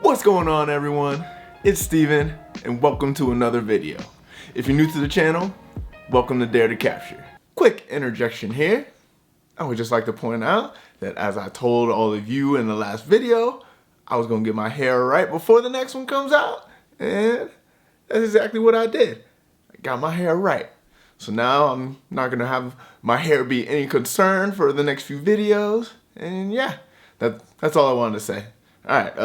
What's going on, everyone? It's Steven, and welcome to another video. If you're new to the channel, welcome to DareToCapture. Quick interjection here. I would just like to point out that as I told all of you in the last video, I was gonna get my hair right before the next one comes out, and that's exactly what I did. I got my hair right. So now I'm not gonna have my hair be any concern for the next few videos, and yeah, that's all I wanted to say. Alright,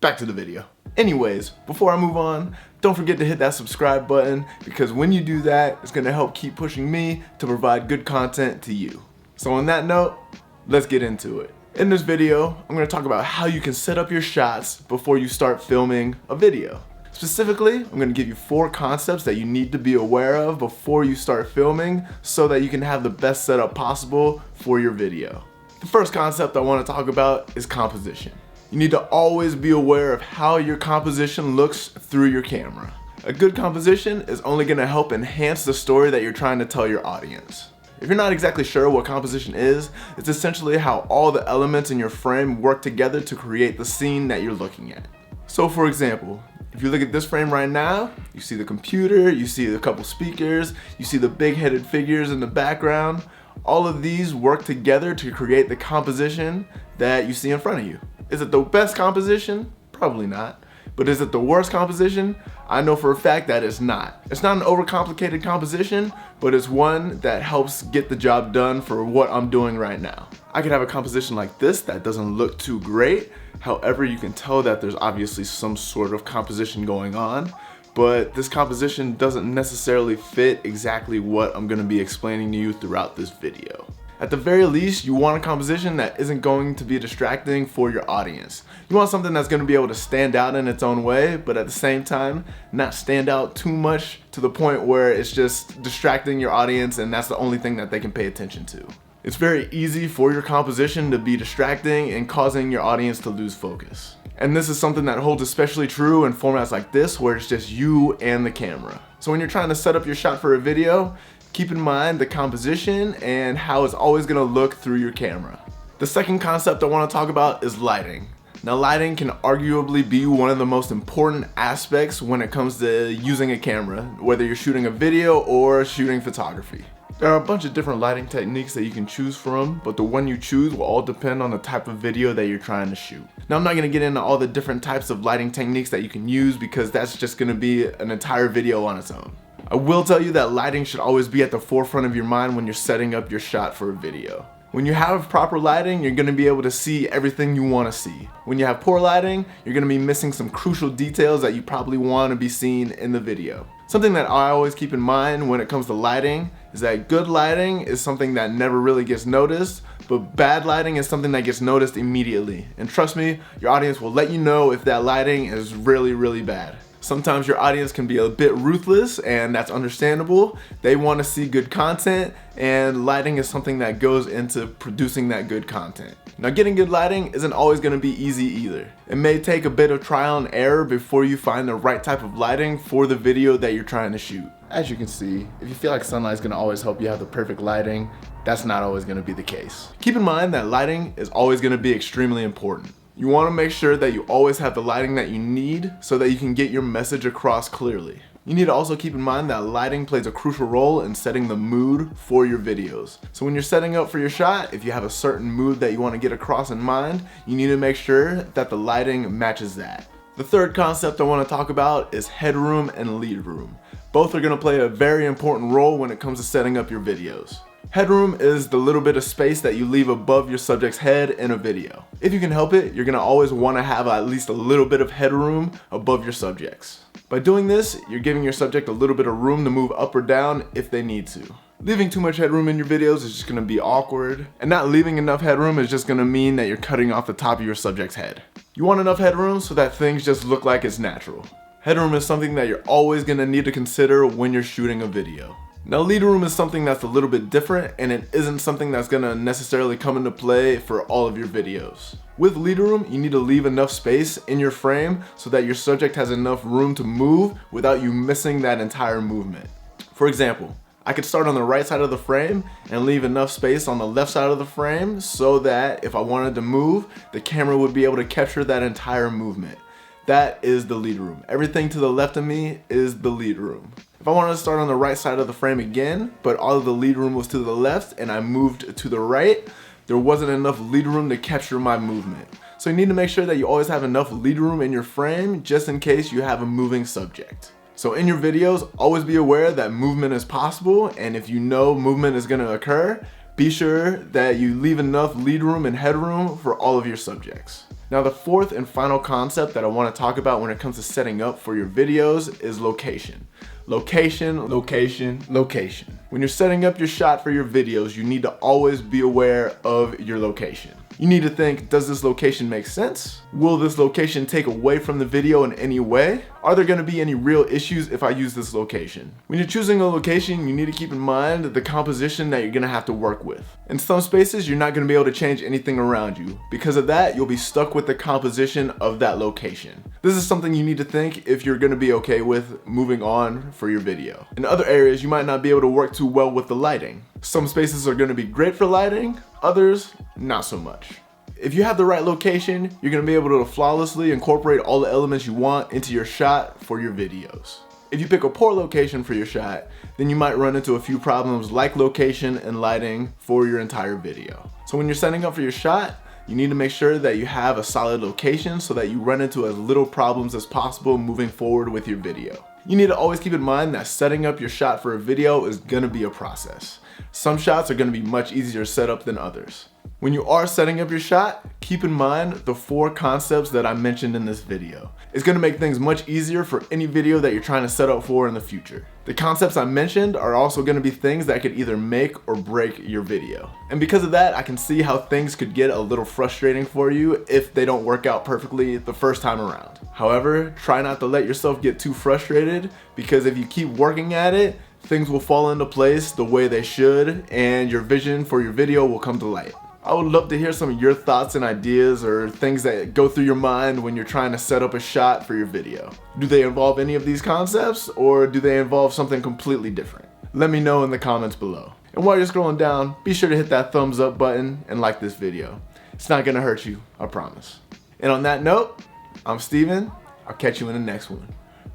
back to the video. Anyways, before I move on, don't forget to hit that subscribe button, because when you do that, it's gonna help keep pushing me to provide good content to you. So on that note, let's get into it. In this video, I'm gonna talk about how you can set up your shots before you start filming a video. Specifically, I'm gonna give you 4 concepts that you need to be aware of before you start filming so that you can have the best setup possible for your video. The first concept I wanna talk about is composition. You need to always be aware of how your composition looks through your camera. A good composition is only gonna help enhance the story that you're trying to tell your audience. If you're not exactly sure what composition is, it's essentially how all the elements in your frame work together to create the scene that you're looking at. So for example, if you look at this frame right now, you see the computer, you see a couple speakers, you see the big-headed figures in the background. All of these work together to create the composition that you see in front of you. Is it the best composition? Probably not. But is it the worst composition? I know for a fact that it's not. It's not an overcomplicated composition, but it's one that helps get the job done for what I'm doing right now. I could have a composition like this that doesn't look too great. However, you can tell that there's obviously some sort of composition going on, but this composition doesn't necessarily fit exactly what I'm gonna be explaining to you throughout this video. At the very least, you want a composition that isn't going to be distracting for your audience. You want something that's going to be able to stand out in its own way, but at the same time, not stand out too much to the point where it's just distracting your audience and that's the only thing that they can pay attention to. It's very easy for your composition to be distracting and causing your audience to lose focus. And this is something that holds especially true in formats like this where it's just you and the camera. So when you're trying to set up your shot for a video, keep in mind the composition and how it's always gonna look through your camera. The second concept I wanna talk about is lighting. Now, lighting can arguably be one of the most important aspects when it comes to using a camera, whether you're shooting a video or shooting photography. There are a bunch of different lighting techniques that you can choose from, but the one you choose will all depend on the type of video that you're trying to shoot. Now, I'm not gonna get into all the different types of lighting techniques that you can use because that's just gonna be an entire video on its own. I will tell you that lighting should always be at the forefront of your mind when you're setting up your shot for a video. When you have proper lighting, you're gonna be able to see everything you wanna see. When you have poor lighting, you're gonna be missing some crucial details that you probably wanna be seen in the video. Something that I always keep in mind when it comes to lighting is that good lighting is something that never really gets noticed, but bad lighting is something that gets noticed immediately. And trust me, your audience will let you know if that lighting is really, really bad. Sometimes your audience can be a bit ruthless, and that's understandable. They want to see good content, and lighting is something that goes into producing that good content. Now, getting good lighting isn't always going to be easy either. It may take a bit of trial and error before you find the right type of lighting for the video that you're trying to shoot. As you can see, if you feel like sunlight is going to always help you have the perfect lighting, that's not always going to be the case. Keep in mind that lighting is always going to be extremely important. You want to make sure that you always have the lighting that you need so that you can get your message across clearly. You need to also keep in mind that lighting plays a crucial role in setting the mood for your videos. So when you're setting up for your shot, if you have a certain mood that you want to get across in mind, you need to make sure that the lighting matches that. The third concept I want to talk about is headroom and leadroom. Both are going to play a very important role when it comes to setting up your videos. Headroom is the little bit of space that you leave above your subject's head in a video. If you can help it, you're gonna always wanna have at least a little bit of headroom above your subjects. By doing this, you're giving your subject a little bit of room to move up or down if they need to. Leaving too much headroom in your videos is just gonna be awkward, and not leaving enough headroom is just gonna mean that you're cutting off the top of your subject's head. You want enough headroom so that things just look like it's natural. Headroom is something that you're always gonna need to consider when you're shooting a video. Now, leadroom is something that's a little bit different, and it isn't something that's gonna necessarily come into play for all of your videos. With leadroom, you need to leave enough space in your frame so that your subject has enough room to move without you missing that entire movement. For example, I could start on the right side of the frame and leave enough space on the left side of the frame so that if I wanted to move, the camera would be able to capture that entire movement. That is the lead room. Everything to the left of me is the lead room. If I wanted to start on the right side of the frame again, but all of the lead room was to the left and I moved to the right, there wasn't enough lead room to capture my movement. So you need to make sure that you always have enough lead room in your frame just in case you have a moving subject. So in your videos, always be aware that movement is possible, and if you know movement is going to occur, be sure that you leave enough lead room and headroom for all of your subjects. Now the fourth and final concept that I want to talk about when it comes to setting up for your videos is location. Location, location, location. When you're setting up your shot for your videos, you need to always be aware of your location. You need to think, does this location make sense? Will this location take away from the video in any way? Are there going to be any real issues if I use this location? When you're choosing a location, you need to keep in mind the composition that you're going to have to work with. In some spaces, you're not going to be able to change anything around you. Because of that, you'll be stuck with the composition of that location. This is something you need to think if you're going to be okay with moving on for your video. In other areas, you might not be able to work too well with the lighting. Some spaces are going to be great for lighting, others not so much. If you have the right location, you're going to be able to flawlessly incorporate all the elements you want into your shot for your videos. If you pick a poor location for your shot, then you might run into a few problems like location and lighting for your entire video. So when you're setting up for your shot, you need to make sure that you have a solid location so that you run into as little problems as possible moving forward with your video. You need to always keep in mind that setting up your shot for a video is going to be a process. Some shots are going to be much easier to set up than others. When you are setting up your shot, keep in mind the 4 concepts that I mentioned in this video. It's going to make things much easier for any video that you're trying to set up for in the future. The concepts I mentioned are also going to be things that could either make or break your video. And because of that, I can see how things could get a little frustrating for you if they don't work out perfectly the first time around. However, try not to let yourself get too frustrated, because if you keep working at it, things will fall into place the way they should and your vision for your video will come to light. I would love to hear some of your thoughts and ideas or things that go through your mind when you're trying to set up a shot for your video. Do they involve any of these concepts, or do they involve something completely different? Let me know in the comments below. And while you're scrolling down, be sure to hit that thumbs up button and like this video. It's not gonna hurt you, I promise. And on that note, I'm Steven. I'll catch you in the next one.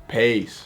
Peace.